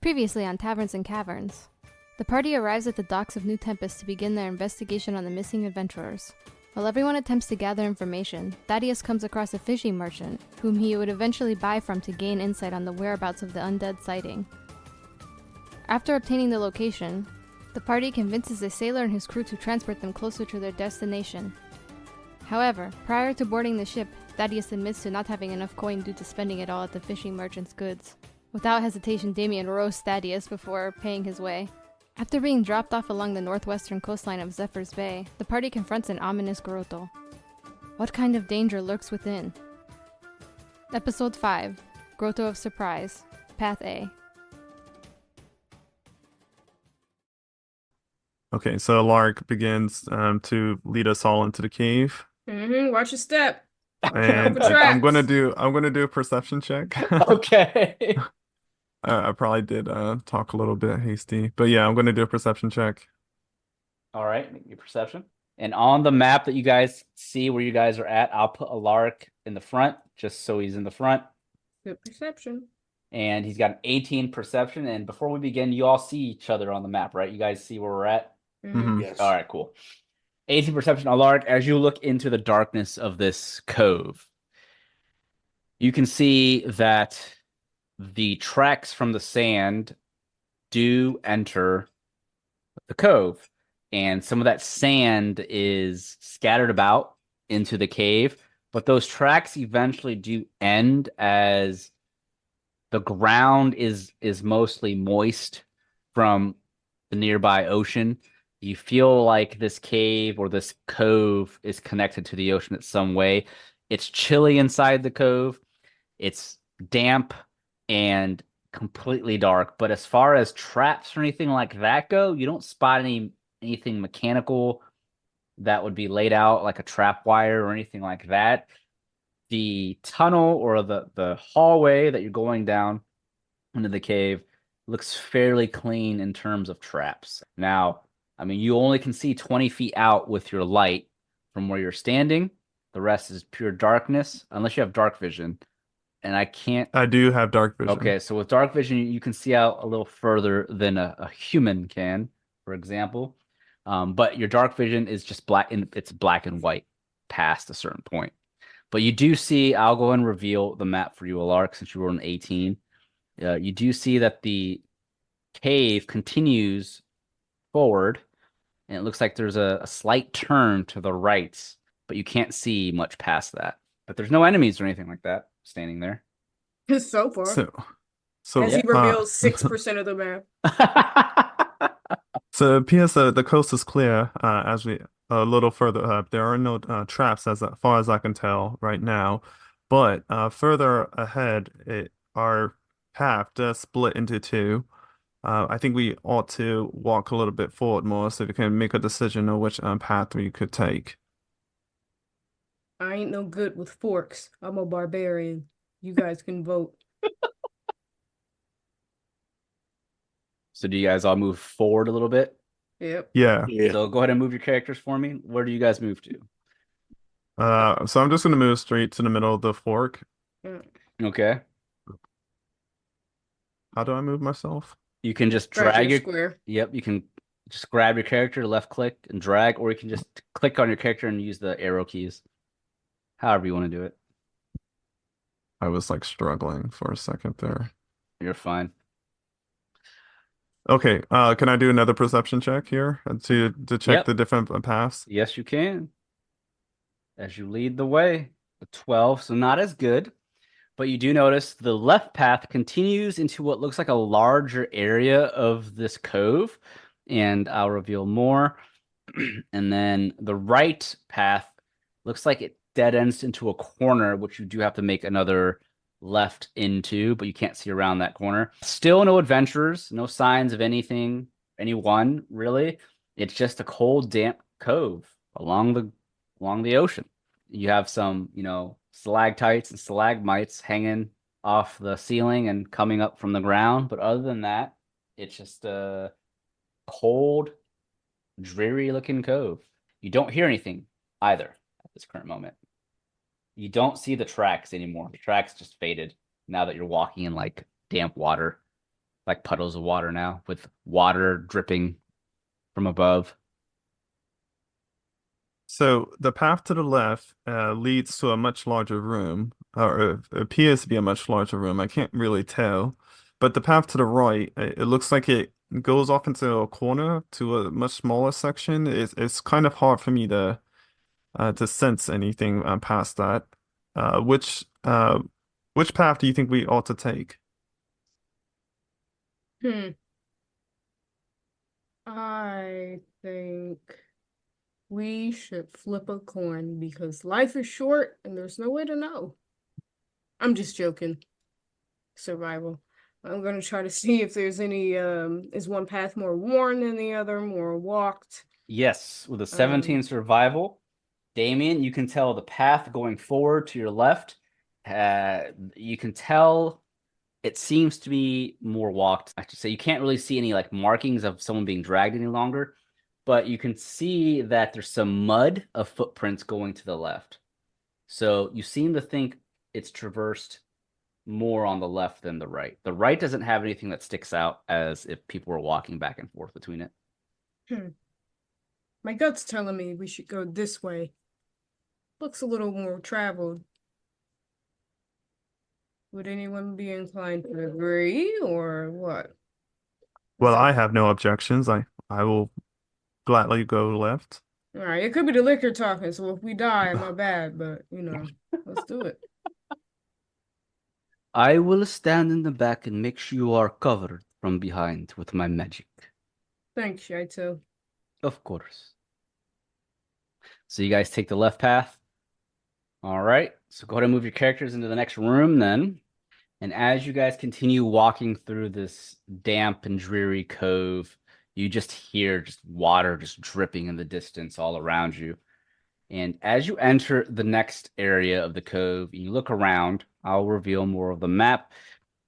Previously on Taverns and Caverns. The party arrives at the docks of New Tempest to begin their investigation on the missing adventurers. While everyone attempts to gather information, Thaddeus comes across a fishing merchant, whom he would eventually buy from to gain insight on the whereabouts of the undead sighting. After obtaining the location, the party convinces a sailor and his crew to transport them closer to their destination. However, prior to boarding the ship, Thaddeus admits to not having enough coin due to spending it all at the fishing merchant's goods. Without hesitation, Damien roasts Thaddeus before paying his way. After being dropped off along the northwestern coastline of Zephyr's Bay, the party confronts an ominous grotto. What kind of danger lurks within? Episode 5, Grotto of Surprise, Path A. Okay, so Alaric begins to lead us all into the cave. Watch your step. And I'm gonna do a perception check. Okay. I probably did talk a little bit hasty, but yeah, I'm gonna do a perception check. All right, make your perception. And on the map that you guys see where you guys are at, I'll put Alaric in the front, just so he's in the front. Good perception. And he's got an 18 perception. And before we begin, you all see each other on the map, right? You guys see where we're at? Mhm. Yes. All right, cool. 18 perception, Alaric, as you look into the darkness of this cove, you can see that the tracks from the sand do enter the cove, and some of that sand is scattered about into the cave, but those tracks eventually do end as the ground is mostly moist from the nearby ocean. You feel like this cave or this cove is connected to the ocean in some way. It's chilly inside the cove. It's damp and completely dark. But as far as traps or anything like that go, you don't spot anything mechanical that would be laid out like a trap wire or anything like that. The tunnel or the hallway that you're going down into the cave looks fairly clean in terms of traps. Now, I mean, you only can see 20 feet out with your light from where you're standing. The rest is pure darkness, unless you have dark vision. And I do have dark vision. Okay, so with dark vision, you can see out a little further than a human can, for example. But your dark vision is just black, and it's black and white past a certain point. But you do see, I'll go and reveal the map for you, Alaric, since you were an 18. You do see that the cave continues forward, and it looks like there's a slight turn to the right, but you can't see much past that. But there's no enemies or anything like that standing there. So far. So As he reveals 6% of the map. So P.S. The coast is clear. As we a little further up, there are no traps as far as I can tell right now. But further ahead, our path does split into two. I think we ought to walk a little bit forward more so we can make a decision on which path we could take. I ain't no good with forks. I'm a barbarian. You guys can vote. So do you guys all move forward a little bit? Yep. Yeah. So go ahead and move your characters for me. Where do you guys move to? So I'm just gonna move straight to the middle of the fork. Yeah. Okay. How do I move myself? You can just Drag drag your your square. Yep, you can just grab your character, left click and drag, or you can just click on your character and use the arrow keys. However you want to do it. I was like struggling for a second there. You're fine. Okay, can I do another perception check here to check Yep. the different paths? Yes, you can. As you lead the way, the 12, so not as good. But you do notice the left path continues into what looks like a larger area of this cove, and I'll reveal more. And then the right path looks like it dead ends into a corner, which you do have to make another left into, but you can't see around that corner. Still no adventurers, no signs of anything, anyone really. It's just a cold, damp cove along the ocean. You have some, stalactites and stalagmites hanging off the ceiling and coming up from the ground. But other than that, it's just a cold, dreary looking cove. You don't hear anything either at this current moment. You don't see the tracks anymore. The tracks just faded now that you're walking in like damp water. like puddles of water now, with water dripping from above. So the path to the left leads to a much larger room, or it appears to be a much larger room. I can't really tell. But the path to the right, it looks like it goes off into a corner to a much smaller section. It's kind of hard for me to sense anything past that. Uh, which uh, which path do you think we ought to take? Hmm. I think we should flip a coin because life is short and there's no way to know. I'm just joking. Survival. I'm gonna try to see if there's any is one path more worn than the other, more walked. Yes, with a 17 survival, Damien, you can tell the path going forward to your left. You can tell it seems to be more walked. I should say you can't really see any like markings of someone being dragged any longer, but you can see that there's some mud of footprints going to the left. So you seem to think it's traversed more on the left than the right. The right doesn't have anything that sticks out as if people were walking back and forth between it. My gut's telling me we should go this way. Looks a little more traveled. Would anyone be inclined to agree or what? Well, I have no objections. I will gladly go left. All right, it could be the liquor talking, so if we die, my bad, but let's do it. I will stand in the back and make sure you are covered from behind with my magic. Thanks, Shaito. Of course. So you guys take the left path. All right. So go ahead and move your characters into the next room then. And as you guys continue walking through this damp and dreary cove, you just hear just water just dripping in the distance all around you. And as you enter the next area of the cove, you look around. I'll reveal more of the map.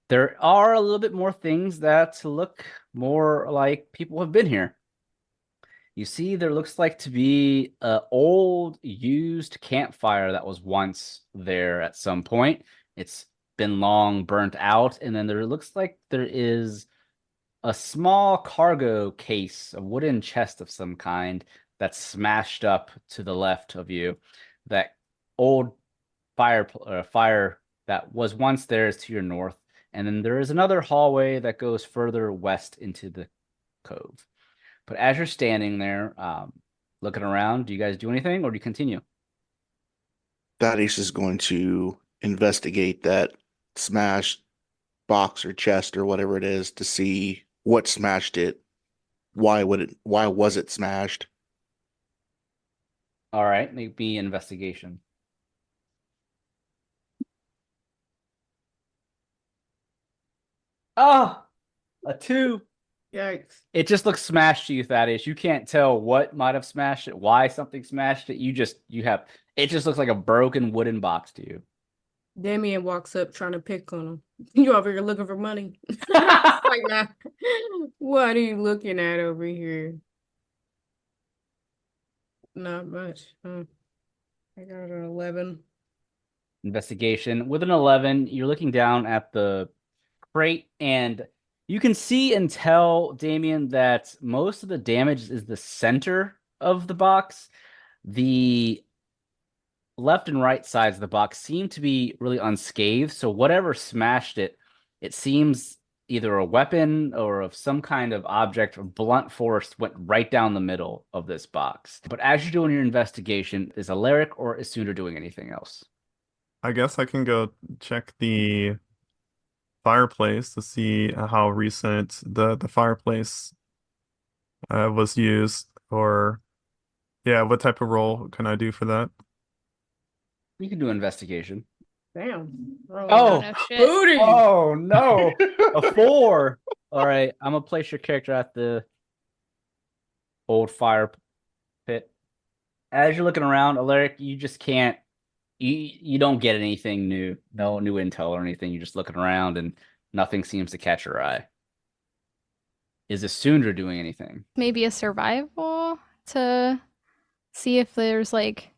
There are a little bit more things that look more like people have been here. You see, there looks like to be an old used campfire that was once there at some point. It's been long burnt out, and then there looks like there is a small cargo case, a wooden chest of some kind that's smashed up to the left of you. That old fire that was once there is to your north, and then there is another hallway that goes further west into the cove. But as you're standing there, looking around, do you guys do anything or do you continue? Thaddeus is going to investigate that smashed box or chest or whatever it is to see what smashed it. Why was it smashed? All right, make me investigation. Oh, a 2. Yikes. It just looks smashed to you, Thaddeus. You can't tell what might have smashed it, why something smashed it. It just looks like a broken wooden box to you. Damien walks up trying to pick on him. You over here looking for money? Like, nah. What are you looking at over here? Not much. I got an 11. Investigation. With an 11, you're looking down at the crate, and you can see and tell, Damien, that most of the damage is the center of the box. The left and right sides of the box seem to be really unscathed. So whatever smashed it, it seems either a weapon or of some kind of object of blunt force went right down the middle of this box. But as you're doing your investigation, is Alaric or Isundra doing anything else? I guess I can go check the fireplace to see how recent the fireplace was used, or yeah, what type of roll can I do for that? You can do investigation. Damn. Oh, no shit. booty. Oh no, a 4. All right, I'm gonna place your character at the old fire pit. As you're looking around, Alaric, you just can't. You don't get anything new, no new intel or anything. You're just looking around, and nothing seems to catch your eye. Is Isundra doing anything? Maybe a survival to see if there's like,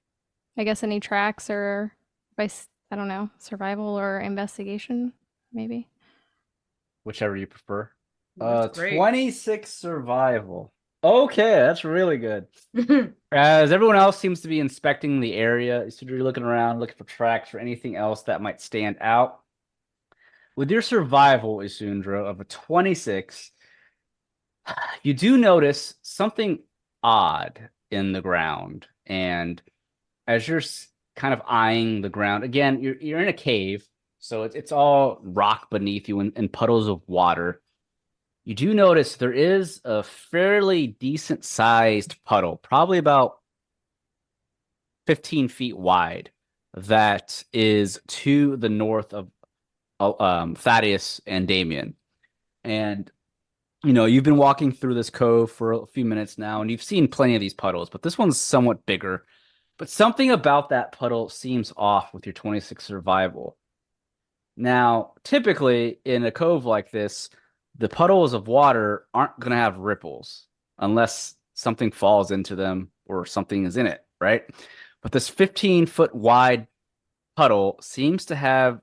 I guess, any tracks or I don't know, survival or investigation, maybe. Whichever you prefer. That's great. 26 survival. Okay, that's really good. As everyone else seems to be inspecting the area, so you're looking around, looking for tracks or anything else that might stand out. With your survival, Isundra, of a 26, you do notice something odd in the ground. And as you're kind of eyeing the ground, again, you're in a cave, so it's all rock beneath you and puddles of water. You do notice there is a fairly decent sized puddle, probably about 15 feet wide, that is to the north of Thaddeus and Damien. And, you've been walking through this cove for a few minutes now, and you've seen plenty of these puddles, but this one's somewhat bigger. But something about that puddle seems off with your 26 survival. Now, typically in a cove like this, the puddles of water aren't going to have ripples unless something falls into them or something is in it, right? But this 15-foot wide puddle seems to have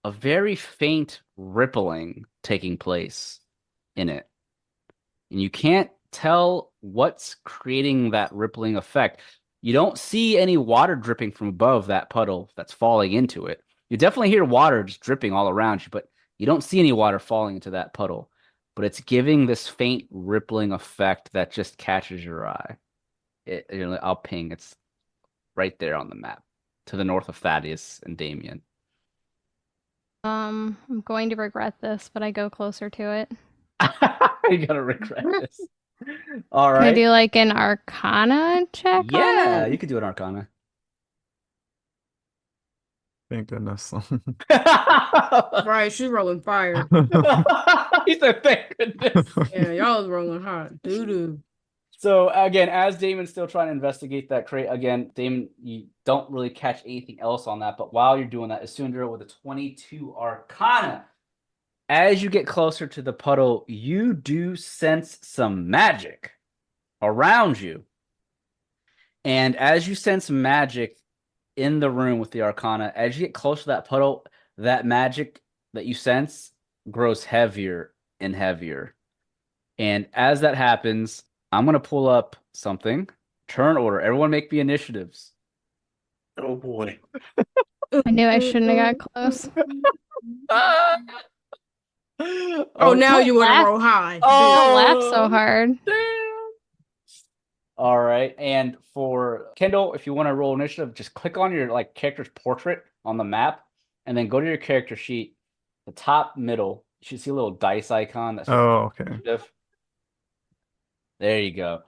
a very faint rippling taking place in it. And you can't tell what's creating that rippling effect. You don't see any water dripping from above that puddle that's falling into it. You definitely hear water just dripping all around you, but you don't see any water falling into that puddle. But it's giving this faint rippling effect that just catches your eye. I'll ping. It's right there on the map to the north of Thaddeus and Damien. I'm going to regret this, but I go closer to it. You're gonna regret this. All right. Can I do like an Arcana check? Yeah, on you could do an Arcana. Thank goodness. Right, she's rolling fire. He said, "Thank goodness." Yeah, y'all was rolling hot. Doo-doo. So again, as Damon's still trying to investigate that crate, again, Damon, you don't really catch anything else on that. But while you're doing that, Isundra with a 22 Arcana. As you get closer to the puddle, you do sense some magic around you. And as you sense magic in the room with the Arcana, as you get close to that puddle, that magic that you sense grows heavier and heavier. And as that happens, I'm going to pull up something. Turn order. Everyone make me initiatives. Oh boy. I knew I shouldn't have got close. Oh, now you want laugh. to roll high. Don't laugh so hard. Damn. All right. And for Kendall, if you want to roll initiative, just click on your character's portrait on the map and then go to your character sheet. The top middle, you should see a little dice icon. That's okay. initiative. There you go.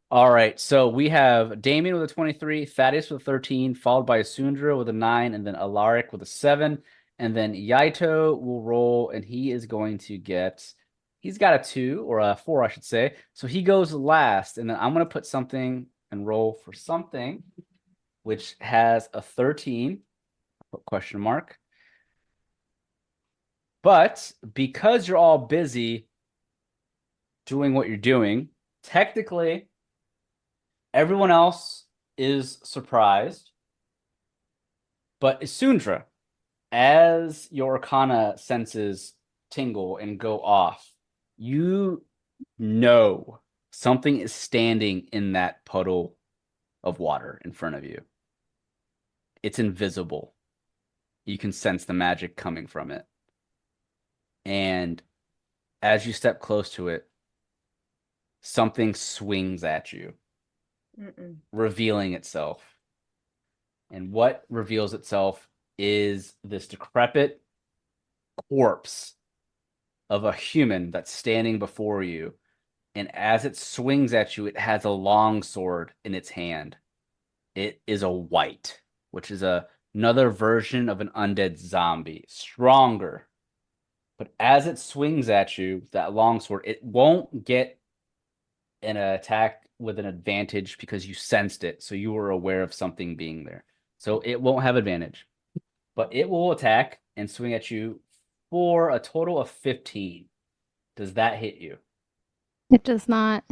All right. So we have Damien with a 23, Thaddeus with a 13, followed by Isundra with a 9, and then Alaric with a 7. And then Yaito will roll, and he is going to get, he's got a 2 or a 4, I should say. So he goes last, and then I'm going to put something and roll for something, which has a 13, put question mark. But because you're all busy doing what you're doing, technically, everyone else is surprised. But Isundra, as your Arcana senses tingle and go off, you know something is standing in that puddle of water in front of you. It's invisible. You can sense the magic coming from it. And as you step close to it, something swings at you, revealing itself. And what reveals itself is this decrepit corpse of a human that's standing before you. And as it swings at you, it has a long sword in its hand. It is a wight, which is another version of an undead zombie, stronger. But as it swings at you, that longsword, it won't get an attack with an advantage because you sensed it. So you were aware of something being there. So it won't have advantage. But it will attack and swing at you for a total of 15. Does that hit you? It does not.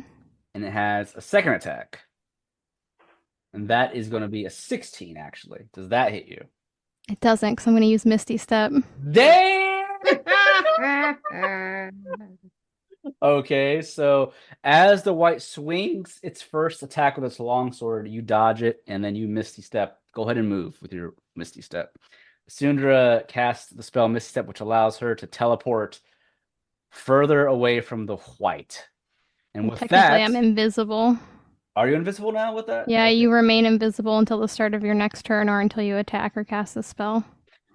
And it has a second attack. And that is going to be a 16, actually. Does that hit you? It doesn't, because I'm going to use Misty Step. Damn! Okay, so as the white swings its first attack with its longsword, you dodge it, and then you Misty Step. Go ahead and move with your Misty Step. Isundra casts the spell Misty Step, which allows her to teleport further away from the white. And with Technically, that, I'm invisible. are you invisible now with that? Yeah, Okay. you remain invisible until the start of your next turn or until you attack or cast a spell.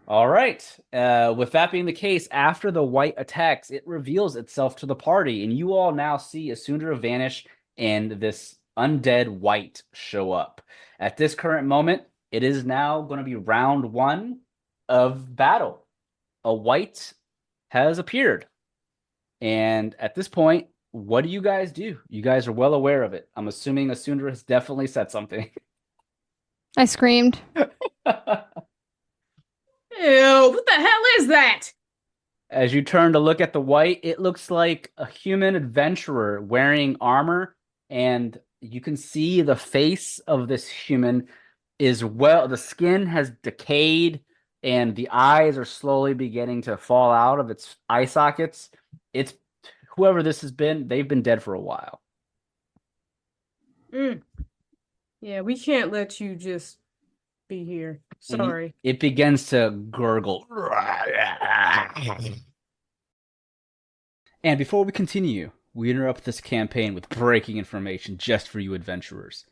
All right. With that being the case, after the white attacks, it reveals itself to the party, and you all now see Isundra vanish and this undead white show up. At this current moment, it is now going to be round 1 of battle. A white has appeared. And at this point, what do you guys do? You guys are well aware of it. I'm assuming Isundra has definitely said something. I screamed. Ew, what the hell is that? As you turn to look at the white, it looks like a human adventurer wearing armor, and you can see the face of this human is the skin has decayed, and the eyes are slowly beginning to fall out of its eye sockets. It's whoever this has been, they've been dead for a while. Yeah, we can't let you just be here. And Sorry. it begins to gurgle. And before we continue, we interrupt this campaign with breaking information just for you adventurers.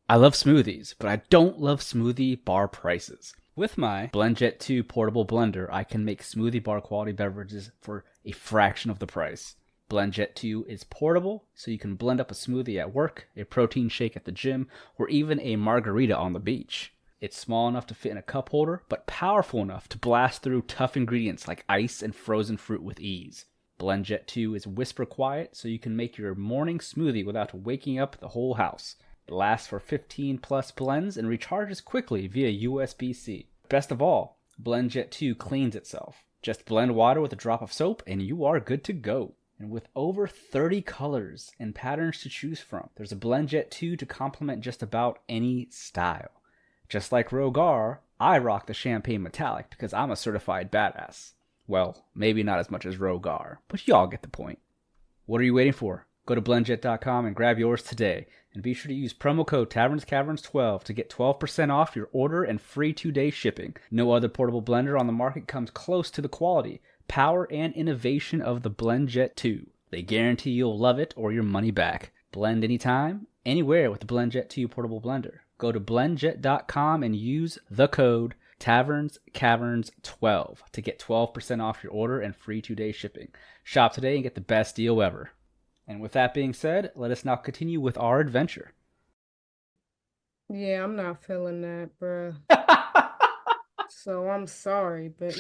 I love smoothies, but I don't love smoothie bar prices. With my BlendJet 2 portable blender, I can make smoothie bar quality beverages for a fraction of the price. BlendJet 2 is portable, so you can blend up a smoothie at work, a protein shake at the gym, or even a margarita on the beach. It's small enough to fit in a cup holder, but powerful enough to blast through tough ingredients like ice and frozen fruit with ease. BlendJet 2 is whisper quiet, so you can make your morning smoothie without waking up the whole house. It lasts for 15 plus blends and recharges quickly via USB-C. Best of all, BlendJet 2 cleans itself. Just blend water with a drop of soap and you are good to go. And with over 30 colors and patterns to choose from, there's a BlendJet 2 to complement just about any style. Just like Rogar, I rock the Champagne Metallic because I'm a certified badass. Well, maybe not as much as Rogar, but y'all get the point. What are you waiting for? Go to blendjet.com and grab yours today. And be sure to use promo code TavernsCaverns12 to get 12% off your order and free 2-day shipping. No other portable blender on the market comes close to the quality, power, and innovation of the BlendJet 2. They guarantee you'll love it or your money back. Blend anytime, anywhere with the BlendJet 2 portable blender. Go to blendjet.com and use the code TavernsCaverns12 to get 12% off your order and free 2-day shipping. Shop today and get the best deal ever. And with that being said, let us now continue with our adventure. Yeah, I'm not feeling that, bruh. So I'm sorry, but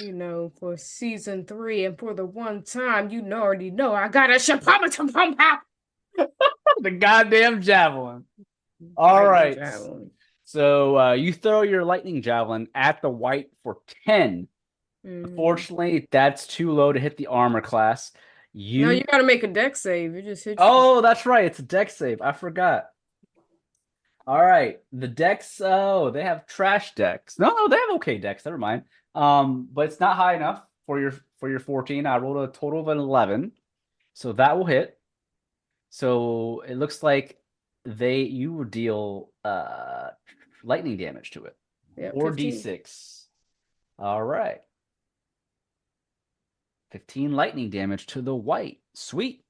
for season 3 and for the one time, already know I got a shapama. The goddamn javelin. All right. Javelin. So you throw your lightning javelin at the white for 10. Unfortunately, that's too low to hit the armor class. No, you gotta make a dex save. You just hit. Oh, that's right. It's a dex save. I forgot. All right. The decks, they have trash decks. No, they have okay decks. Never mind. But it's not high enough for your 14. I rolled a total of an 11. So that will hit. So it looks like you will deal lightning damage to it. Yeah, 4d6. All right. 15 lightning damage to the white. Sweet.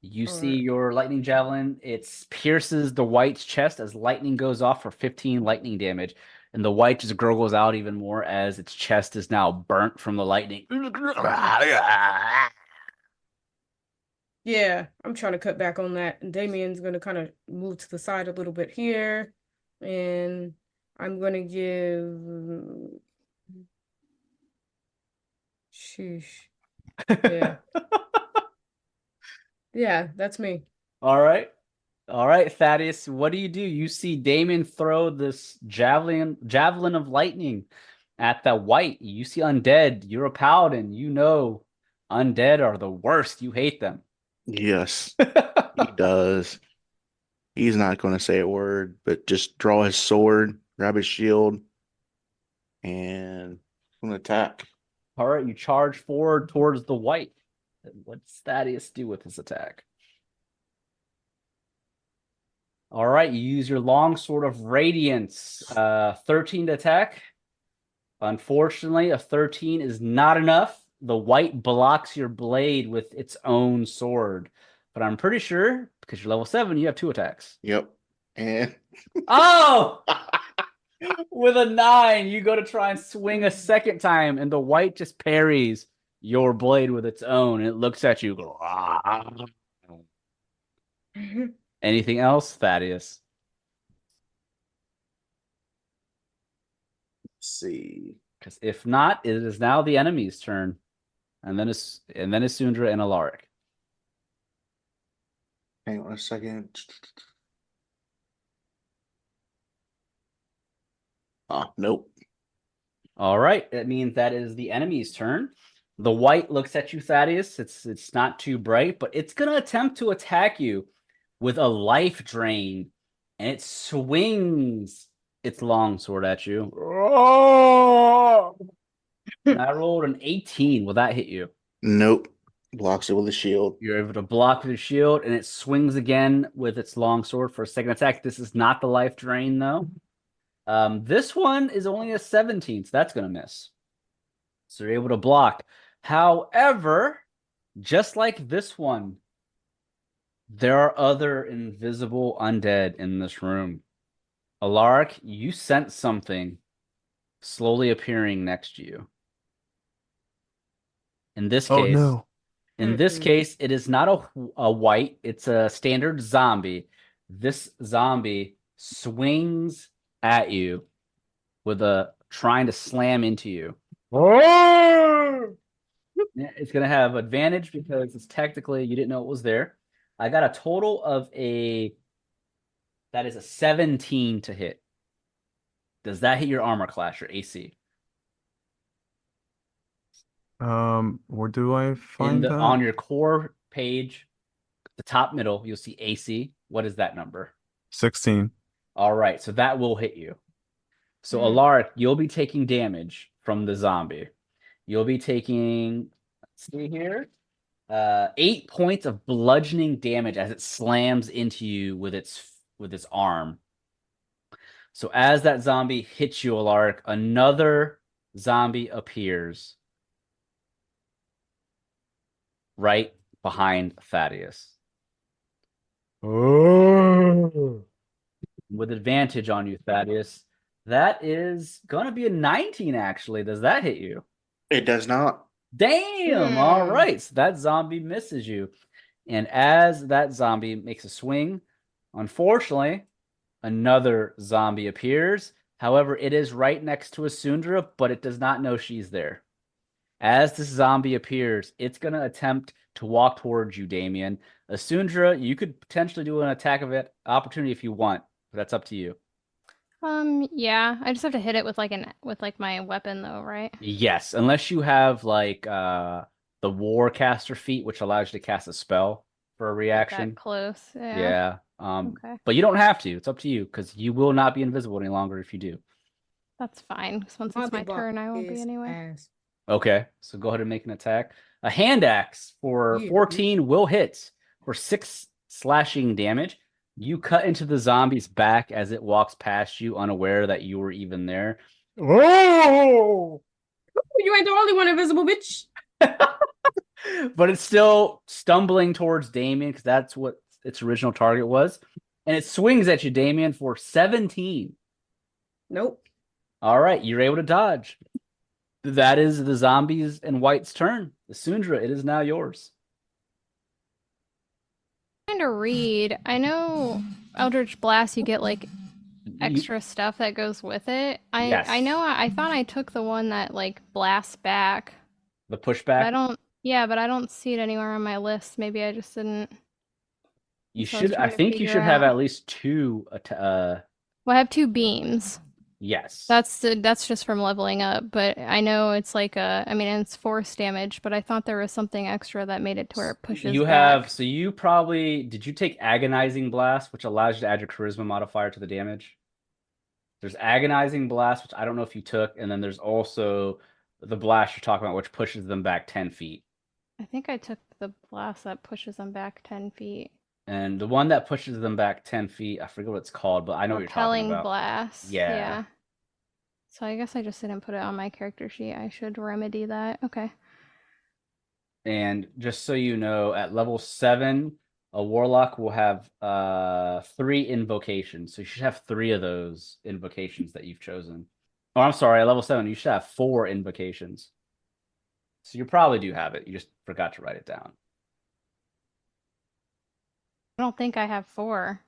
You see your lightning javelin. It pierces the white's chest as lightning goes off for 15 lightning damage. And the white just gurgles out even more as its chest is now burnt from the lightning. Yeah, I'm trying to cut back on that. And Damien's going to kind of move to the side a little bit here. And I'm going to give... Sheesh. Yeah. Yeah, that's me. All right. All right, Thaddeus, what do? You see Damien throw this javelin of lightning at the white. You see undead. You're a paladin. You know undead are the worst. You hate them. Yes, he does. He's not going to say a word, but just draw his sword, grab his shield, and going to attack. All right, you charge forward towards the white. What does Thaddeus do with his attack? All right, you use your longsword of radiance. 13 to attack. Unfortunately, a 13 is not enough. The white blocks your blade with its own sword. But I'm pretty sure, because you're level 7, you have 2 attacks. Yep. And Oh! With a 9, you go to try and swing a second time, and the white just parries your blade with its own. And it looks at you. Go, "Ah." Anything else, Thaddeus? let's see. Because if not, it is now the enemy's turn. And then Isundra and Alaric. Hang on a second. Nope. All right, that means that is the enemy's turn. The white looks at you, Thaddeus. It's not too bright, but it's gonna attempt to attack you with a life drain, and it swings its longsword at you. And I rolled an 18. Will that hit you? Nope. Blocks it with a shield. You're able to block with a shield, and it swings again with its longsword for a second attack. This is not the life drain, though. This one is only a 17, so that's going to miss. So you're able to block. However, just like this one, there are other invisible undead in this room. Alaric, you sense something slowly appearing next to you. In this Oh case, no. it is not a white, it's a standard zombie. This zombie swings at you with trying to slam into you. It's going to have advantage because it's technically, you didn't know it was there. I got a total of that is a 17 to hit. Does that hit your armor class, your AC? Where do I find that? On your core page, the top middle, you'll see AC. What is that number? 16. All right, so that will hit you. So Alaric, you'll be taking damage from the zombie. You'll be taking, let's see here, 8 points of bludgeoning damage as it slams into you with its arm. So as that zombie hits you, Alaric, another zombie appears right behind Thaddeus. With advantage on you, Thaddeus. That is going to be a 19, actually. Does that hit you? It does not. Damn! All right. So that zombie misses you. And as that zombie makes a swing, unfortunately, another zombie appears. However, it is right next to Isundra, but it does not know she's there. As this zombie appears, it's going to attempt to walk towards you, Damien. Isundra, you could potentially do an attack of opportunity if you want, but that's up to you. Yeah, I just have to hit it with my weapon though, right? Yes, unless you have the Warcaster feat, which allows you to cast a spell for a reaction. That close, yeah. Yeah. Okay. But you don't have to. It's up to you because you will not be invisible any longer if you do. That's fine, because once it's my turn, I won't be anyway. Okay, so go ahead and make an attack. A hand axe for 14 will hit for 6 slashing damage. You cut into the zombie's back as it walks past you, unaware that you were even there. Oh! You ain't the only one invisible, bitch. But it's still stumbling towards Damien because that's what its original target was. And it swings at you, Damien, for 17. Nope. All right, you're able to dodge. That is the zombies and white's turn. Isundra, it is now yours. Trying to read. I know Eldritch Blast, you get like extra stuff that goes with it. Yes. I know. I thought I took the one that like blasts back. The pushback. But I don't see it anywhere on my list. Maybe I just didn't. You So should. I think you should have at least 2. Well, I have 2 beams. Yes. That's just from leveling up, but I know it's like it's force damage, but I thought there was something extra that made it to where it pushes back. So you probably, did you take Agonizing Blast, which allows you to add your Charisma modifier to the damage? There's Agonizing Blast, which I don't know if you took, and then there's also the blast you're talking about, which pushes them back 10 feet. I think I took the blast that pushes them back 10 feet. And the one that pushes them back 10 feet, I forget what it's called, but I know what you're talking Repelling about. blast. Yeah. So I guess I just didn't put it on my character sheet. I should remedy that. Okay. And just so you know, at level 7, a warlock will have 3 invocations. So you should have 3 of those invocations that you've chosen. Oh, I'm sorry, at level 7, you should have 4 invocations. So you probably do have it. You just forgot to write it down. I don't think I have 4.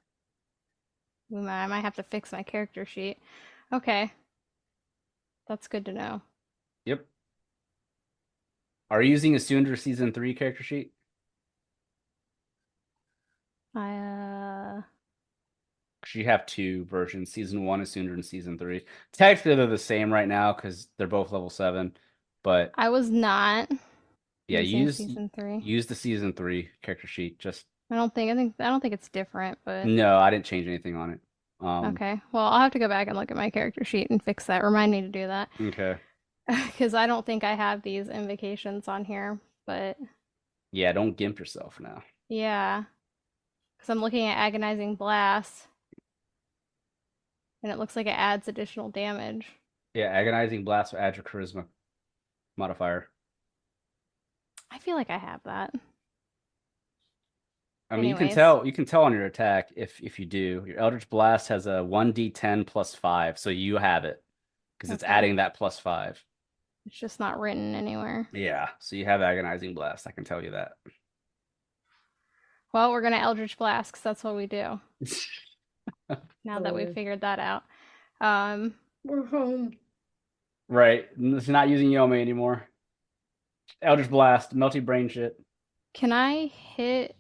I might have to fix my character sheet. Okay. That's good to know. Yep. Are you using Isundra Season 3 character sheet? I 'Cause you have 2 versions, Season 1 Isundra and Season 3. Technically, they're the same right now because they're both level 7. But I was not yeah, using season 3. use the Season 3 character sheet. Just I don't think it's different, but no, I didn't change anything on it. okay. Well, I'll have to go back and look at my character sheet and fix that. Remind me to do that. Okay. Because I don't think I have these invocations on here, but Yeah, don't gimp yourself now. yeah. Because I'm looking at Agonizing Blast, and it looks like it adds additional damage. Yeah, Agonizing Blast will add your charisma modifier. I feel like I have that. I mean, Anyways. you can tell on your attack if you do. Your Eldritch Blast has a 1d10 plus 5, so you have it because it's Okay. adding that plus 5. It's just not written anywhere. Yeah, so you have Agonizing Blast. I can tell you that. Well, we're gonna Eldritch Blast because that's what we do. Now that we've Oh. figured that out. We're home. Right, it's not using Yome anymore. Eldritch Blast, melty brain shit. Can I hit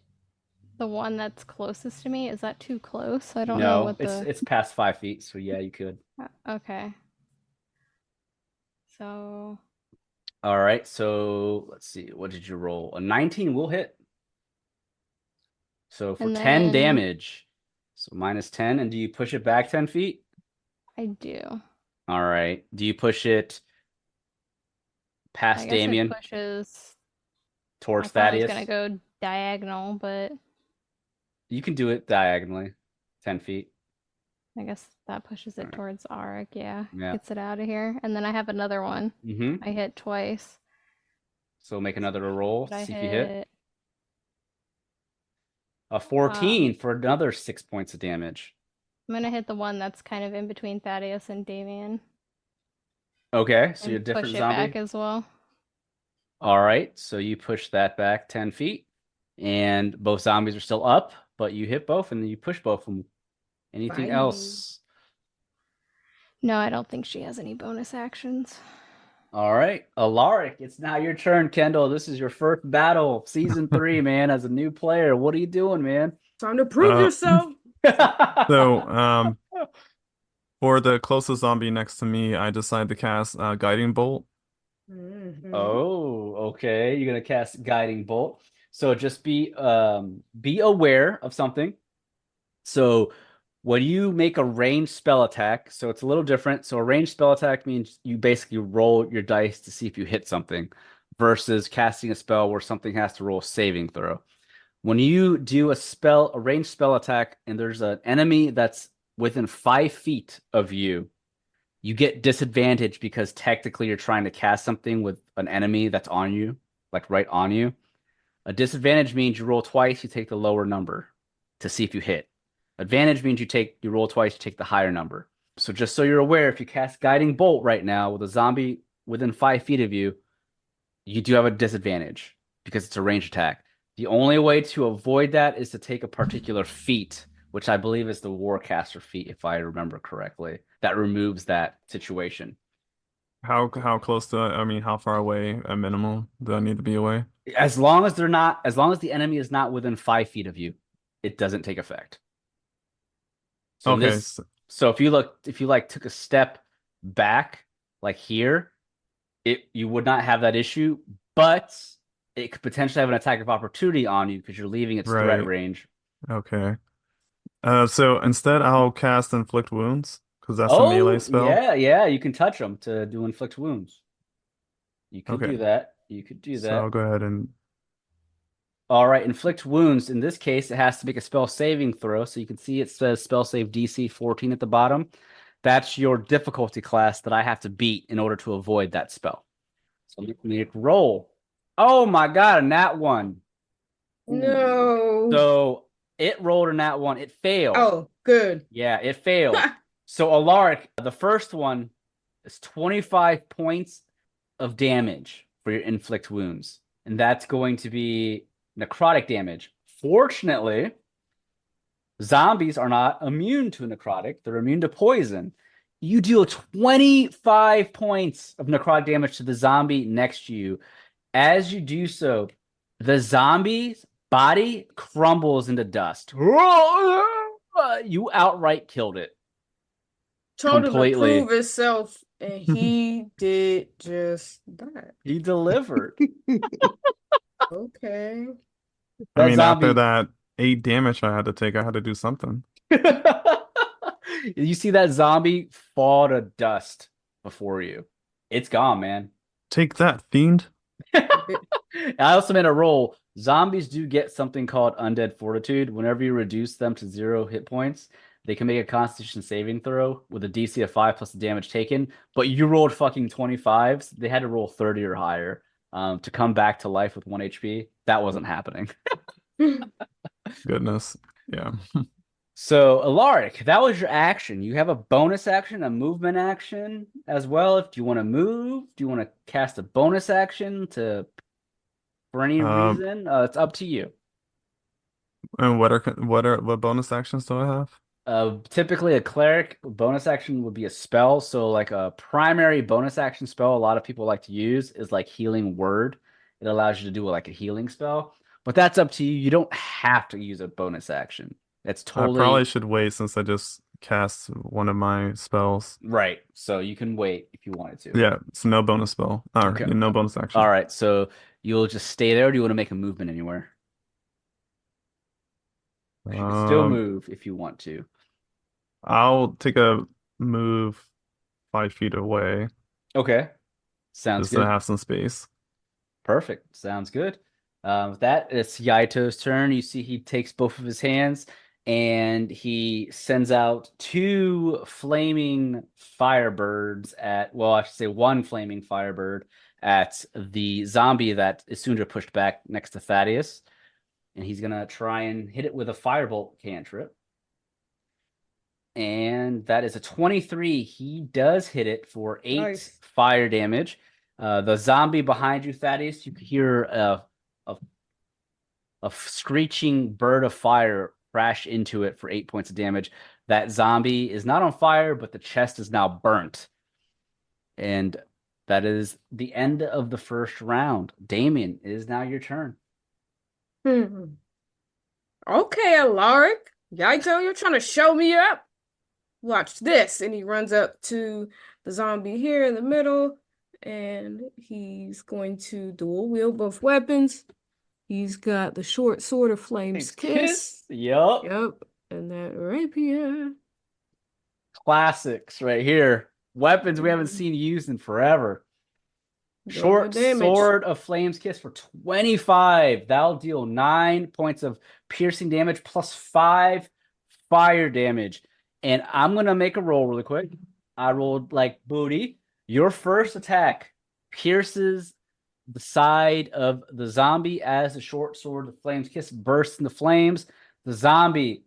the one that's closest to me? Is that too close? I don't know what the. It's past 5 feet, so yeah, you could. Okay. So. All right, so let's see. What did you roll? A 19 will hit. So for And 10 then- damage, so minus 10, and do you push it back 10 feet? I do. All right. Do you push it I past guess Damien it pushes. towards I thought I was Thaddeus? gonna go diagonal, but You can do it diagonally, 10 feet. I guess that pushes it Alright. towards Alaric. Yeah. Yeah. Gets it out of here. And then I have another one. Mm-hmm. I hit twice. So make another roll, But I see if you hit. hit. A 14 for another 6 points of damage. I'm gonna hit the one that's kind of in between Thaddeus and Damien. Okay, so And you're a different push it zombie. back as well. All right, so you push that back 10 feet, and both zombies are still up, but you hit both and you push both of them. Anything Bye. else? No, I don't think she has any bonus actions. All right, Alaric, it's now your turn, Kendall. This is your first battle, season 3, man, as a new player. What are you doing, man? Time to prove yourself. So, for the closest zombie next to me, I decide to cast Guiding Bolt. Mhm. Oh, okay. You're gonna cast Guiding Bolt. So just be aware of something. So when you make a ranged spell attack, so it's a little different. So a ranged spell attack means you basically roll your dice to see if you hit something, versus casting a spell where something has to roll a saving throw. When you do a ranged spell attack, and there's an enemy that's within 5 feet of you, you get disadvantage because technically you're trying to cast something with an enemy that's on you, like right on you. A disadvantage means you roll twice, you take the lower number to see if you hit. Advantage means you roll twice, you take the higher number. So just so you're aware, if you cast Guiding Bolt right now with a zombie within 5 feet of you, you do have a disadvantage because it's a ranged attack. The only way to avoid that is to take a particular feat, which I believe is the Warcaster feat, if I remember correctly. That removes that situation. How close to, I mean, how far away at minimum do I need to be away? As long as the enemy is not within 5 feet of you, it doesn't take effect. So Okay. so if you took a step back, like here, you would not have that issue, but it could potentially have an attack of opportunity on you because you're leaving its threat Right. range. Okay. So instead I'll cast Inflict Wounds, because that's a melee spell. Yeah, you can touch them to do inflict wounds. You could Okay. do that. You could do So that. I'll go ahead and All right, inflict wounds. In this case, it has to make a spell saving throw. So you can see it says spell save DC 14 at the bottom. That's your difficulty class that I have to beat in order to avoid that spell. So let me roll. Oh my god, a nat 1. No. So it rolled a nat 1. It failed. Oh, good. Yeah, it failed. So Alaric, the first one is 25 points of damage for your inflict wounds. And that's going to be necrotic damage. Fortunately, zombies are not immune to necrotic. They're immune to poison. You deal 25 points of necrotic damage to the zombie next to you. As you do so, the zombie's body crumbles into dust. You outright killed it. Told Completely. him to prove itself, and he did just that. He delivered. Okay. I mean, after zombie... that 8 damage I had to take, I had to do something. You see that zombie fall to dust before you. It's gone, man. Take that, fiend. I also made a roll. Zombies do get something called undead fortitude. Whenever you reduce them to 0 hit points, they can make a constitution saving throw with a DC of 5 plus the damage taken. But you rolled fucking 25s. They had to roll 30 or higher to come back to life with 1 HP. That wasn't happening. Goodness. Yeah. So, Alaric, that was your action. You have a bonus action, a movement action as well. If you want to move, do you want to cast a bonus action for any reason? It's up to you. And what bonus actions do I have? Typically, a cleric bonus action would be a spell. So, like a primary bonus action spell, a lot of people like to use is like Healing Word. It allows you to do like a healing spell, but that's up to you. You don't have to use a bonus action. It's totally. I probably should wait since I just cast one of my spells. Right. So you can wait if you wanted to. Yeah, it's no bonus spell. Or Okay. no bonus action. All right. So you'll just stay there, or do you want to make a movement anywhere? You can still move if you want to. I'll take a move 5 feet away. Okay. Sounds just good. to have some space. Perfect. Sounds good. With that, it's Yaito's turn. You see he takes both of his hands and he sends out 2 flaming firebirds I should say 1 flaming firebird at the zombie that Isundra pushed back next to Thaddeus. And he's going to try and hit it with a firebolt cantrip. And that is a 23. He does hit it for 8 fire damage. The zombie behind you, Thaddeus, you can hear a screeching bird of fire crash into it for 8 points of damage. That zombie is not on fire, but the chest is now burnt. And that is the end of the first round. Damien, it is now your turn. Okay, Alaric. Yaito, you're trying to show me up? Watch this. And he runs up to the zombie here in the middle, and he's going to dual wield both weapons. He's got the short sword of Flame's Kiss. Yep. And that rapier. Classics right here. Weapons we haven't seen used in forever. Short sword of Flame's Kiss for 25. That'll deal 9 points of piercing damage plus 5 fire damage. And I'm going to make a roll really quick. I rolled like booty. Your first attack pierces the side of the zombie as the short sword of Flame's Kiss bursts into flames. The zombie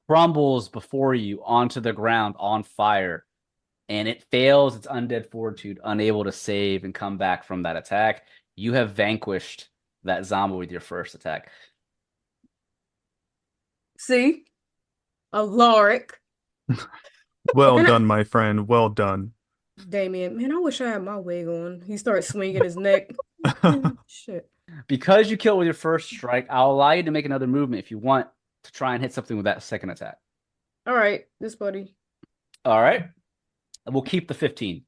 crumbles before you onto the ground on fire. And it fails its undead fortitude, unable to save and come back from that attack. You have vanquished that zombie with your first attack. See? Alaric. Well done, my friend. Well done. Damien, man, I wish I had my wig on. He starts swinging his neck. Shit. Because you killed with your first strike, I'll allow you to make another movement if you want to try and hit something with that second attack. All right, this buddy. All right. We'll keep the 15.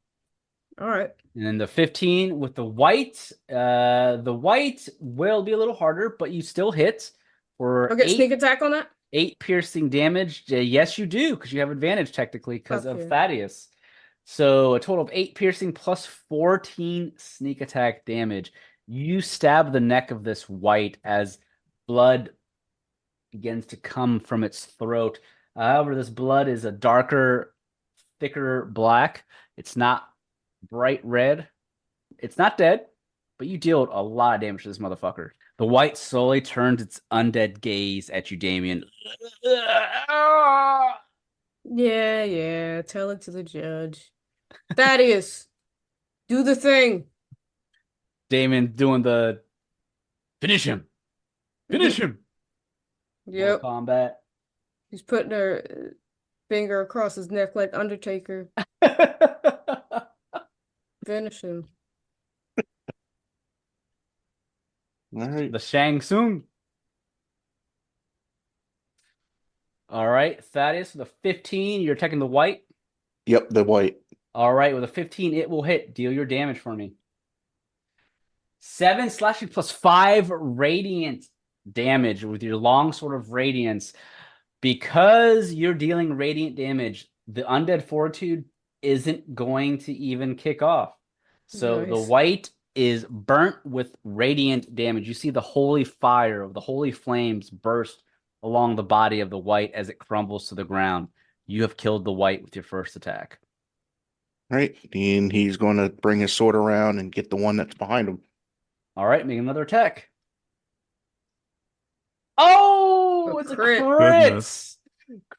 All right. And then the 15 with the white will be a little harder, but you still hit for Okay, sneak attack on that? 8 piercing damage. Yes, you do, because you have advantage technically because of Thaddeus. So a total of 8 piercing plus 14 sneak attack damage. You stab the neck of this white as blood begins to come from its throat. However, this blood is a darker, thicker black. It's not bright red. It's not dead, but you deal a lot of damage to this motherfucker. The white slowly turns its undead gaze at you, Damien. Yeah, tell it to the judge. Thaddeus, do the thing. Damien doing the finish him. Finish him. Yep. Combat. He's putting her finger across his neck like Undertaker. Finish him. All right. The Shang Tsung. All right, Thaddeus with a 15. You're attacking the white. Yep, the white. All right, with a 15, it will hit. Deal your damage for me. 7 slashing plus 5 radiant damage with your long sword of radiance. Because you're dealing radiant damage, the undead fortitude isn't going to even kick off. So the Nice. white is burnt with radiant damage. You see the holy fire of the holy flames burst along the body of the white as it crumbles to the ground. You have killed the white with your first attack. Right. And he's going to bring his sword around and get the one that's behind him. All right, make another attack. Oh, it's a crit. crit. Goodness.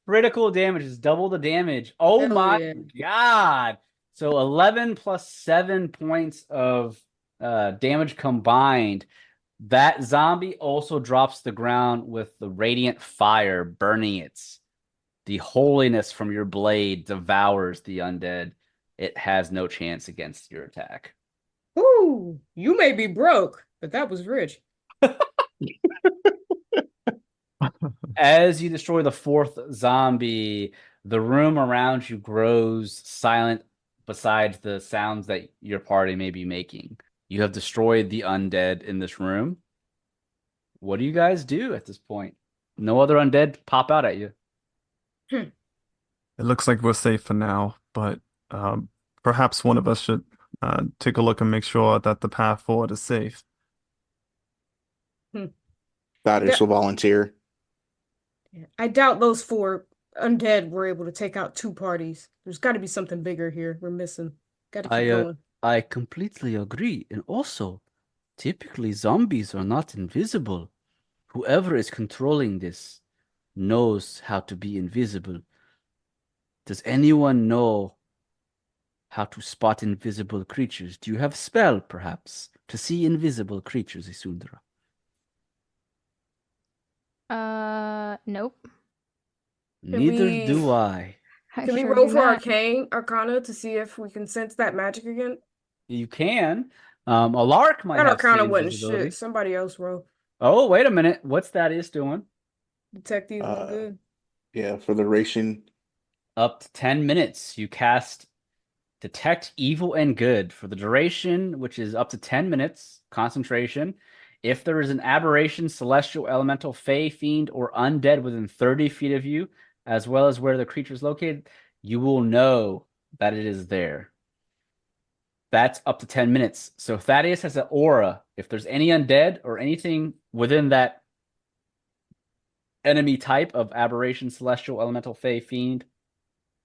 Critical damage is double the damage. Oh Hell my yeah. god. So 11 plus 7 points of damage combined. That zombie also drops to the ground with the radiant fire burning it. The holiness from your blade devours the undead. It has no chance against your attack. Woo! You may be broke, but that was rich. As you destroy the fourth zombie, the room around you grows silent besides the sounds that your party may be making. You have destroyed the undead in this room. What do you guys do at this point? No other undead pop out at you. It looks like we're safe for now, but perhaps one of us should take a look and make sure that the path forward is safe. Thaddeus will volunteer. I doubt those 4 undead were able to take out 2 parties. There's got to be something bigger here we're missing. Got to keep going. I completely agree. And also, typically zombies are not invisible. Whoever is controlling this knows how to be invisible. Does anyone know how to spot invisible creatures? Do you have a spell, perhaps, to see invisible creatures, Isundra? Nope. Neither we- do I. I Can we sure roll do for not. Arcana to see if we can sense that magic again? You can. Alaric might That have Arcana see wasn't invisibility. shit. Somebody else roll. Oh, wait a minute. What's Thaddeus doing? Detect evil and good. Yeah, for the racing. Up to 10 minutes. You cast Detect Evil and Good for the duration, which is up to 10 minutes. Concentration. If there is an aberration, celestial, elemental, fey, fiend, or undead within 30 feet of you, as well as where the creature is located, you will know that it is there. That's up to 10 minutes. So Thaddeus has an aura. If there's any undead or anything within that enemy type of aberration, celestial, elemental, fey, fiend,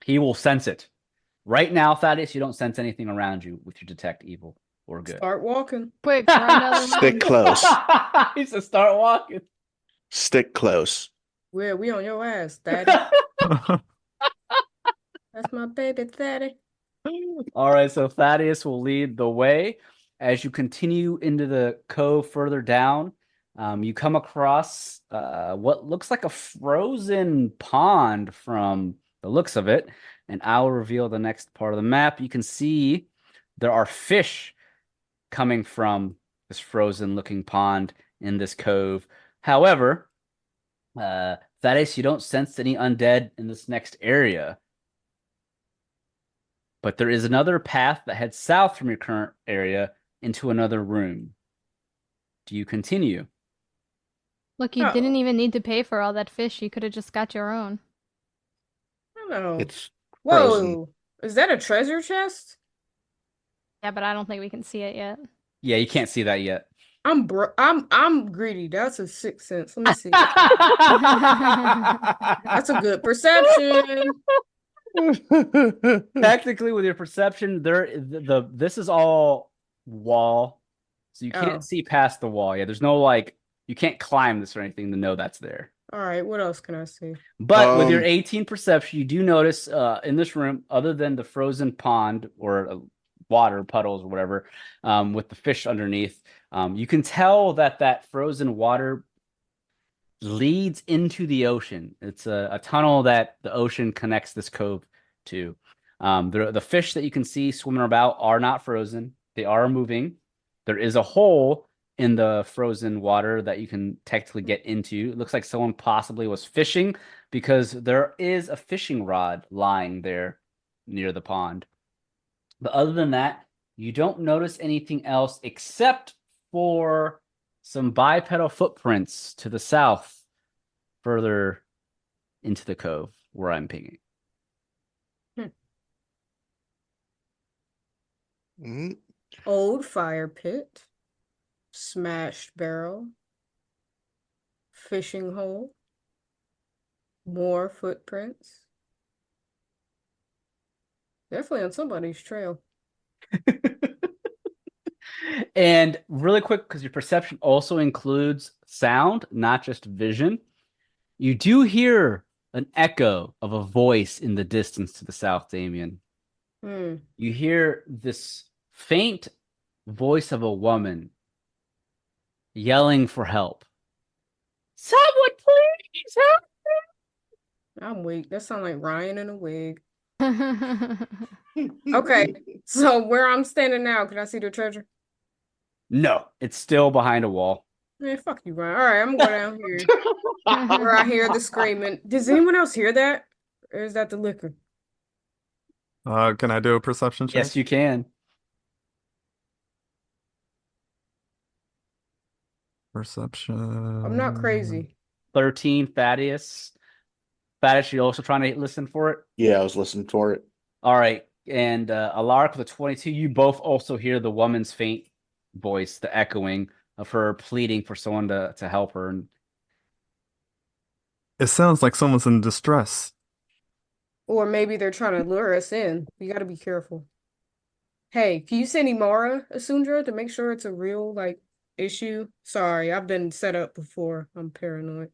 he will sense it. Right now, Thaddeus, you don't sense anything around you with your detect evil or good. Start walking. Quick, run down the Stick room. close. He said start walking. Stick close. Where we on your ass, Daddy? That's my baby, Daddy. All right, so Thaddeus will lead the way. As you continue into the cove further down, you come across what looks like a frozen pond from the looks of it, and I'll reveal the next part of the map. You can see there are fish coming from this frozen-looking pond in this cove. However, Thaddeus, you don't sense any undead in this next area. But there is another path that heads south from your current area into another room. Do you continue? Look, you Oh. didn't even need to pay for all that fish. You could have just got your own. I don't know. It's Whoa, frozen. is that a treasure chest? Yeah, but I don't think we can see it yet. Yeah, you can't see that yet. I'm greedy. That's a sixth sense. Let me see. That's a good perception. Technically, with your perception, this is all wall, so you can't Oh, see past the wall. Yeah, there's no like you can't climb this or anything to know that's there. all right. What else can I see? But with your Um, 18 perception, you do notice in this room, other than the frozen pond or water puddles or whatever, with the fish underneath, you can tell that that frozen water leads into the ocean. It's a tunnel that the ocean connects this cove to. The fish that you can see swimming about are not frozen. They are moving. There is a hole in the frozen water that you can technically get into. It looks like someone possibly was fishing because there is a fishing rod lying there near the pond. But other than that, you don't notice anything else except for some bipedal footprints to the south, further into the cove where I'm pinging. mm, Old fire pit, smashed barrel, fishing hole, more footprints. Definitely on somebody's trail. And really quick, because your perception also includes sound, not just vision, you do hear an echo of a voice in the distance to the south, Damien. Hmm. You hear this faint voice of a woman yelling for help. Someone please help! I'm weak. That sounds like Ryan in a wig. Okay, so where I'm standing now, can I see the treasure? No, it's still behind a wall. Man, fuck you, Ryan. All right, I'm gonna go down here where I hear the screaming. Does anyone else hear that? Or is that the liquor? Can I do a perception check? Yes, you can. Perception. I'm not crazy. 13, Thaddeus. Thaddeus, you also trying to listen for it? yeah, I was listening for it. All right. And Alaric with a 22, you both also hear the woman's faint voice, the echoing of her pleading for someone to help her. And It sounds like someone's in distress. Or maybe they're trying to lure us in. You gotta be careful. Hey, can you send Imara Isundra to make sure it's a real, like, issue? Sorry, I've been set up before. I'm paranoid.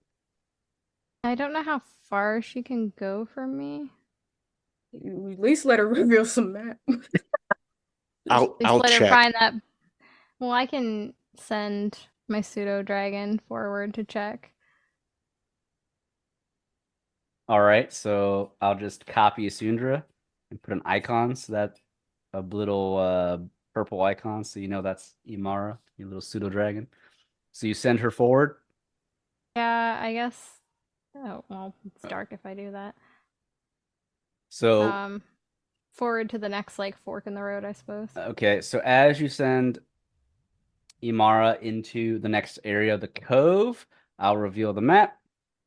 I don't know how far she can go from me. You at least let her reveal some map. I'll Just let her check. find that. Well, I can send my pseudo dragon forward to check. all right, so I'll just copy Isundra and put an icon so that a little purple icon, so you know that's Imara, your little pseudo dragon. So you send her forward. Yeah, I guess. Oh, well, it's dark if I do that. So Forward to the next, like, fork in the road, I suppose. okay, so as you send Imara into the next area of the cove, I'll reveal the map.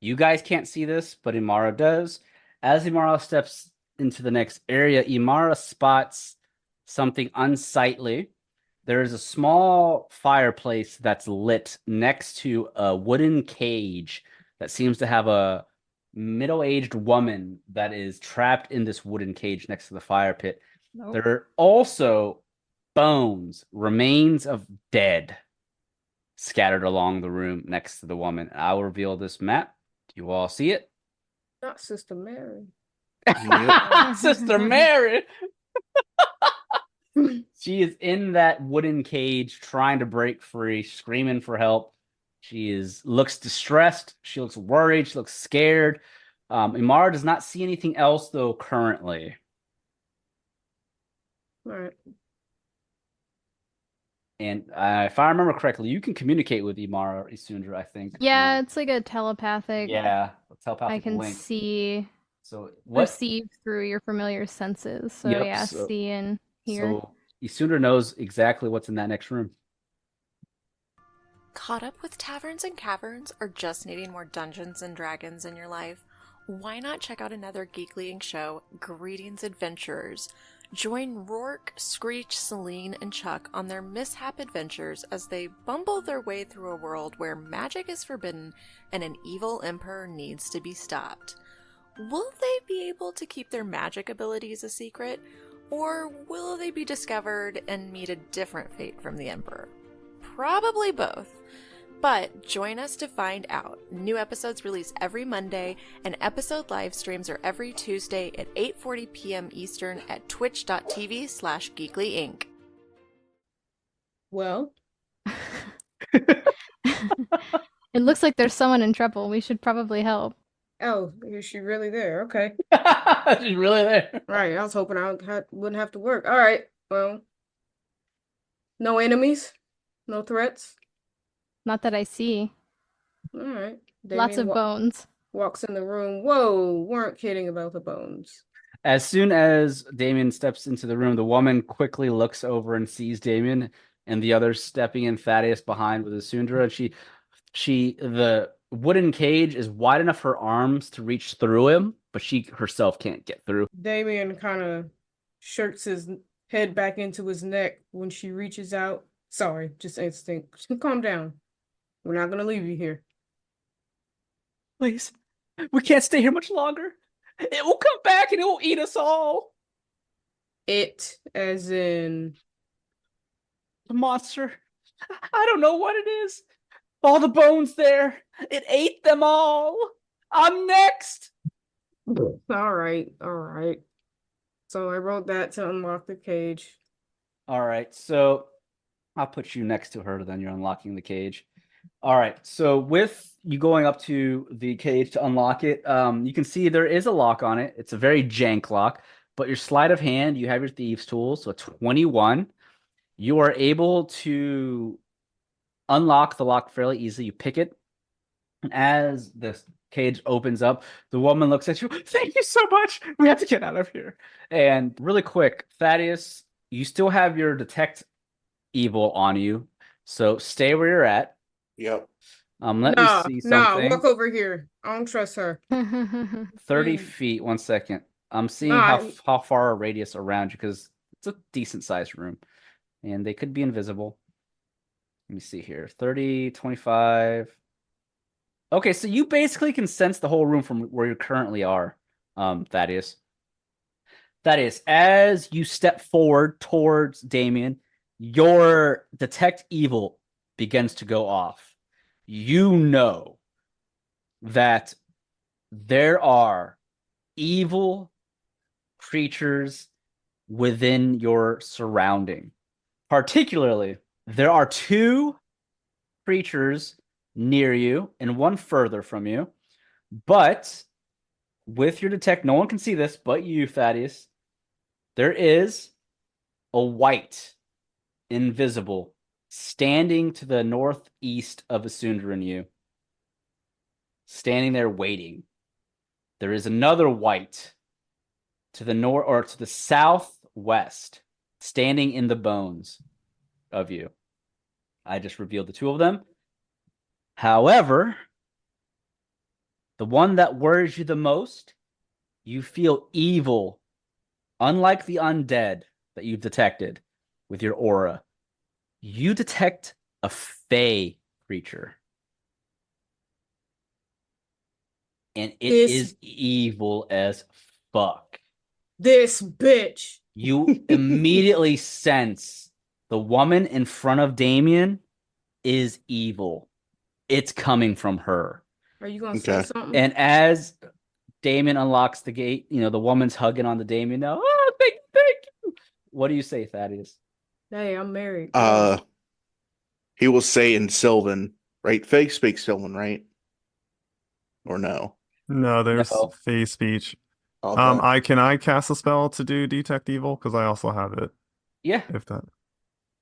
You guys can't see this, but Imara does. As Imara steps into the next area, Imara spots something unsightly. There is a small fireplace that's lit next to a wooden cage that seems to have a middle-aged woman that is trapped in this wooden cage next to the fire pit. Nope. There are also bones, remains of dead, scattered along the room next to the woman. I will reveal this map. Do you all see it? Not Sister Mary. Yep. Sister Mary. She is in that wooden cage trying to break free, screaming for help. She looks distressed. She looks worried. She looks scared. Imara does not see anything else, though, currently. All right. And if I remember correctly, you can communicate with Imara or Isundra, I think. Yeah, it's like a telepathic. Yeah, a I telepathic can link. see, So what? receive through your familiar senses. So Yep, yeah, so- see and hear. So Isundra knows exactly what's in that next room. Caught up with taverns and caverns, or just needing more Dungeons and Dragons in your life? Why not check out another Geekly Inc. show, Greetings Adventurers? Join Rourke, Screech, Celine, and Chuck on their mishap adventures as they bumble their way through a world where magic is forbidden and an evil emperor needs to be stopped. Will they be able to keep their magic abilities a secret, or will they be discovered and meet a different fate from the emperor? Probably both. But join us to find out. New episodes release every Monday, and episode live streams are every Tuesday at 8:40 p.m. Eastern at twitch.tv/geeklyinc. Well, It looks like there's someone in trouble. We should probably help. oh, is she really there? Okay. She's really there. Right, I was hoping wouldn't have to work. All right, well, no enemies, no threats. Not that I see. All right. Lots of Damien bones. walks in the room. Whoa, weren't kidding about the bones. As soon as Damien steps into the room, the woman quickly looks over and sees Damien and the others stepping in, Thaddeus behind with Isundra. And the wooden cage is wide enough for her arms to reach through him, but she herself can't get through. Damien kind of shirks his head back into his neck when she reaches out. Sorry, just instinct. Calm down. We're not gonna leave you here. Please, we can't stay here much longer. It will come back and it will eat us all. It, as in, The monster. I don't know what it is. All the bones there. It ate them all. I'm next. all right, all right. So I wrote that to unlock the cage. All right, so I'll put you next to her, then you're unlocking the cage. All right, so with you going up to the cage to unlock it, you can see there is a lock on it. It's a very jank lock, but your sleight of hand, you have your thieves' tools, so 21. You are able to unlock the lock fairly easily. You pick it, and as the cage opens up, the woman looks at you. Thank you so much. We have to get out of here. And really quick, Thaddeus, you still have your detect evil on you, so stay where you're at. Yep. Let me see something. Walk over here. I don't trust her. 30 feet. 1 second. I'm seeing Nah, how far a radius around you, because it's a decent sized room, and they could be invisible. Let me see here. 30, 25. Okay, so you basically can sense the whole room from where you currently are, Thaddeus. Thaddeus, as you step forward towards Damien, your detect evil begins to go off. You know that there are evil creatures within your surrounding. Particularly, there are 2 creatures near you and 1 further from you. But with your detect, no one can see this but you, Thaddeus. There is a white, invisible, standing to the northeast of Isundra and you. Standing there waiting. There is another white to the north or to the southwest, standing in the bones of you. I just revealed the 2 of them. However, the one that worries you the most, you feel evil, unlike the undead that you've detected with your aura. You detect a fey creature. And it is evil as fuck. This bitch. You immediately sense the woman in front of Damien is evil. It's coming from her. Are you gonna say something? And as Damien unlocks the gate, the woman's hugging on the Damien now. Oh, thank you. What do you say, Thaddeus? Hey, I'm married. He will say in Sylvan, right? Faye speaks Sylvan, right? Or no? No, there's No. phase speech. Okay. Can I cast a spell to do detect evil? Because I also have it. Yeah. If that.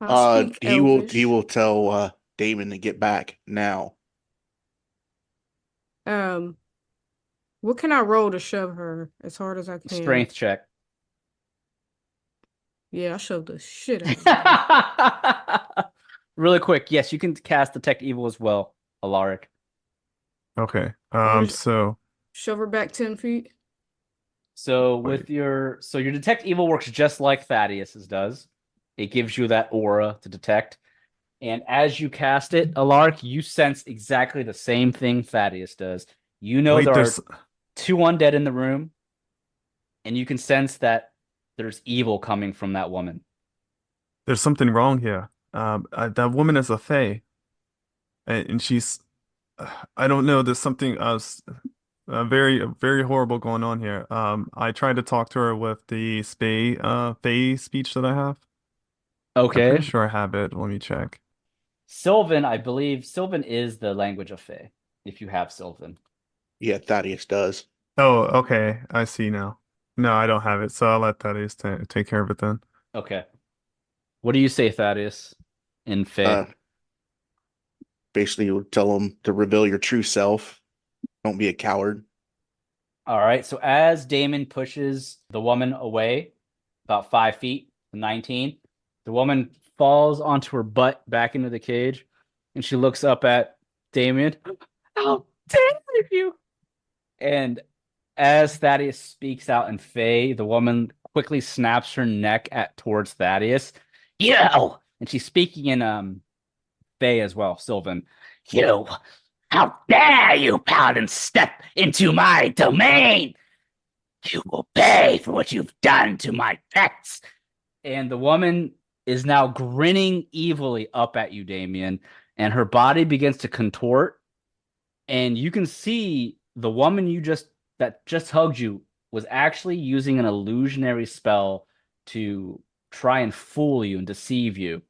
I'll speak he Elvish. will tell Damon to get back now. What can I roll to shove her as hard as I can? Strength check. Yeah, I shoved the shit out of her. Really quick, yes, you can cast detect evil as well, Alaric. Okay. Where's- So Shove her back 10 feet. So your detect evil works just like Thaddeus's does. It gives you that aura to detect. And as you cast it, Alaric, you sense exactly the same thing Thaddeus does. You know Wait, there there's are 2 undead in the room, and you can sense that there's evil coming from that woman. something wrong here. That woman is a fae, and she's I don't know. There's something very very horrible going on here. I tried to talk to her with the fae speech that I have. I'm Okay. pretty sure I have it. Let me check. Sylvan, I believe Sylvan is the language of Fae, if you have Sylvan. Yeah, Thaddeus does. Oh, okay. I see now. No, I don't have it, so I'll let Thaddeus take care of it then. Okay. What do you say, Thaddeus, in Fae? Basically, you would tell him to reveal your true self. Don't be a coward. All right. So as Damon pushes the woman away about 5 feet, 19, the woman falls onto her butt back into the cage, and she looks up at Damien. How dare you! And as Thaddeus speaks out in Fae, the woman quickly snaps her neck towards Thaddeus. You! And she's speaking in Fae as well, Sylvan. You! How dare you, paladin, step into my domain! You will pay for what you've done to my pets! And the woman is now grinning evilly up at you, Damien, and her body begins to contort. And you can see the woman that just hugged you was actually using an illusionary spell to try and fool you and deceive you.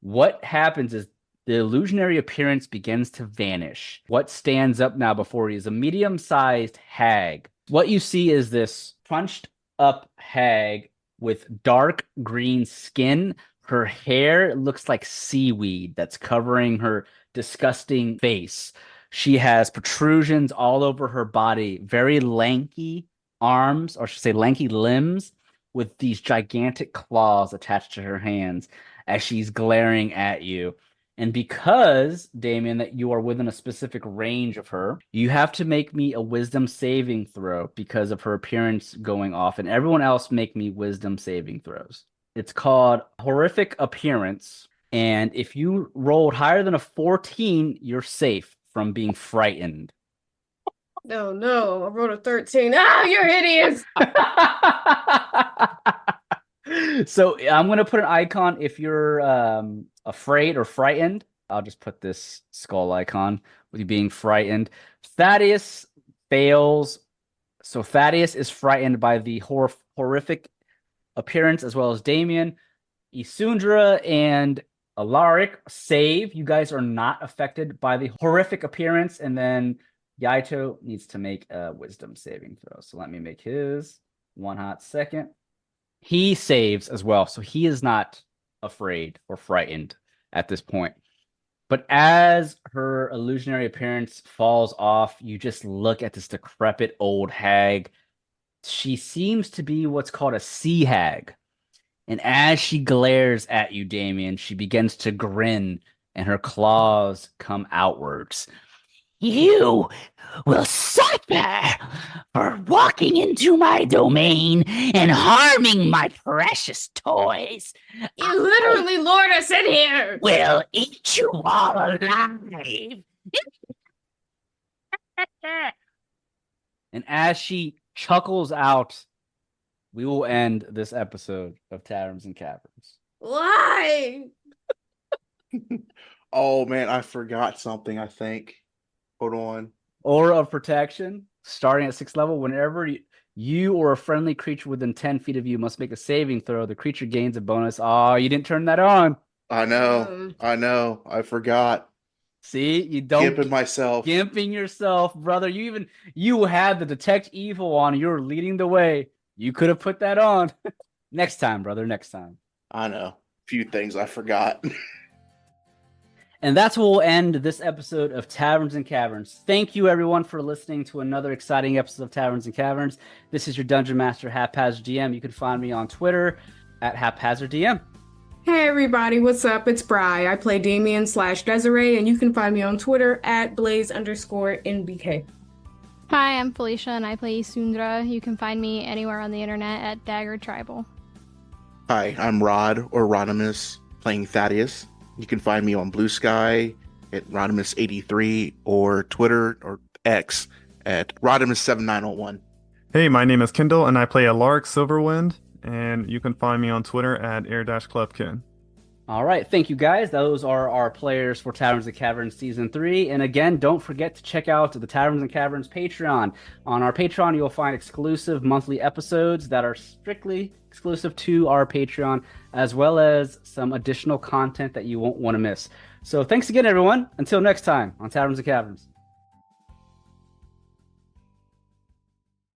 What happens is the illusionary appearance begins to vanish. What stands up now before you is a medium-sized hag. What you see is this crunched up hag with dark green skin. Her hair looks like seaweed that's covering her disgusting face. She has protrusions all over her body, very lanky arms, or I should say lanky limbs, with these gigantic claws attached to her hands as she's glaring at you. And because, Damien, that you are within a specific range of her, you have to make me a wisdom saving throw because of her appearance going off, and everyone else make me wisdom saving throws. It's called Horrific Appearance, and if you rolled higher than a 14, you're safe from being frightened. No, I rolled a 13. Ah, you're hideous! So I'm going to put an icon if you're afraid or frightened. I'll just put this skull icon with you being frightened. Thaddeus fails. So Thaddeus is frightened by the horrific appearance, as well as Damien. Isundra and Alaric save. You guys are not affected by the horrific appearance. And then Yaito needs to make a wisdom saving throw. So let me make his. One hot second. He saves as well, so he is not afraid or frightened at this point. But as her illusionary appearance falls off, you just look at this decrepit old hag. She seems to be what's called a sea hag. And as she glares at you, Damien, she begins to grin, and her claws come outwards. You will suffer for walking into my domain and harming my precious toys. You literally lured us in here! Will eat you all alive. And as she chuckles out, we will end this episode of Taverns and Caverns. Why? Oh man, I forgot something, I think. Hold on. Aura of Protection, starting at 6th level, whenever you or a friendly creature within 10 feet of you must make a saving throw, the creature gains a bonus. Oh, you didn't turn that on. I know. I forgot. See, you don't Gimping myself. Gimping yourself, brother. You had the detect evil on. You're leading the way. You could have put that on. Next time, brother. Next time. I know. A few things I forgot. And that's where we'll end this episode of Taverns and Caverns. Thank you, everyone, for listening to another exciting episode of Taverns and Caverns. This is your Dungeon Master, HaphazardDM. You can find me on Twitter at HaphazardDM. Hey everybody, what's up? It's Bri. I play Damien / Desiree, and you can find me on Twitter at Blaze_NBK. Hi, I'm Felicia and I play Isundra. You can find me anywhere on the internet at daggertribal. Hi, I'm Rod or Rodimus playing Thaddeus. You can find me on Blue Sky at Rodimus83 or Twitter or X at Rodimus7901. Hey, my name is Kendall, and I play Alaric Silverwind, and you can find me on Twitter at AirDashClubKen. All right, thank you guys. Those are our players for Taverns and Caverns Season 3. And again, don't forget to check out the Taverns and Caverns Patreon. On our Patreon, you'll find exclusive monthly episodes that are strictly exclusive to our Patreon, as well as some additional content that you won't want to miss. So thanks again, everyone. Until next time on Taverns and Caverns.